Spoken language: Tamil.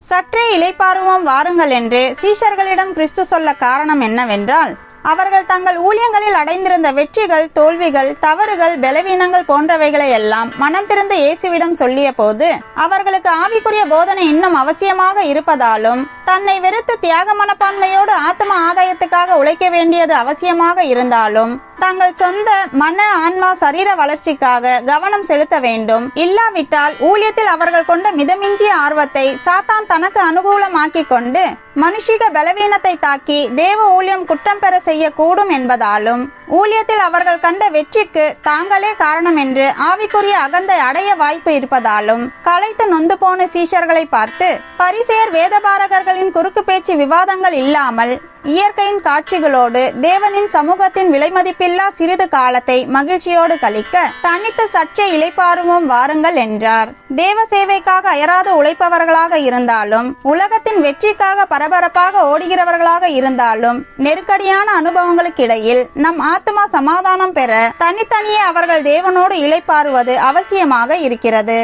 சற்றே இளைப்பாறுவோம் வாருங்கள் என்று சீஷர்களிடம் கிறிஸ்து சொல்ல காரணம் என்னவென்றால், அவர்கள் தங்கள் ஊழியங்களில் அடைந்திருந்த வெற்றிகள், தோல்விகள், தவறுகள், பலவீனங்கள் போன்றவைகளை எல்லாம் மனம் திறந்து இயேசுவிடம் சொல்லிய போது அவர்களுக்கு ஆவிக்குரிய போதனை இன்னும் அவசியமாக இருப்பதாலும், தன்னை வெறுத்து தியாக மனப்பான்மையோடு ஆத்ம ஆதாயத்துக்காக உழைக்க வேண்டியது அவசியமாக இருந்தாலும், தங்கள் சொந்த மன, ஆன்மா, சரீர வளர்ச்சிக்காக கவனம் செலுத்த வேண்டும். இல்லாவிட்டால் ஊழியத்தில் அவர்கள் கொண்ட மிதமிஞ்சிய ஆர்வத்தை சாத்தான் தனக்கு அனுகூலமாக்கிக் கொண்டு மனுஷிக பலவீனத்தை தாக்கி தேவ ஊழியம் குற்றம் பெற செய்யக்கூடும் என்பதாலும், ஊழியத்தில் அவர்கள் கண்ட வெற்றிக்கு தாங்களே காரணம் என்று ஆவிக்குரிய அகந்தை அடைய வாய்ப்பு இருப்பதாலும், களைத்து நொந்து போன சீஷர்களை பார்த்து பரிசேயர் வேதபாரகர்களின் குறுக்கு பேச்சு விவாதங்கள் இல்லாமல் இயற்கையின் காட்சிகளோடு தேவனின் சமூகத்தின் விலைமதிப்பில்லா சிறிது காலத்தை மகிழ்ச்சியோடு கழிக்க தனித்து சற்றே இளைப்பாறுவோம் வாருங்கள் என்றார். தேவ சேவைக்காக அயராது உழைப்பவர்களாக இருந்தாலும், உலகத்தின் வெற்றிக்காக பரபரப்பாக ஓடுகிறவர்களாக இருந்தாலும், நெருக்கடியான அனுபவங்களுக்கு இடையில் நம் ஆத்மா சமாதானம் பெற தனித்தனியே அவர்கள் தேவனோடு இளைப்பாறுவது அவசியமாக இருக்கிறது.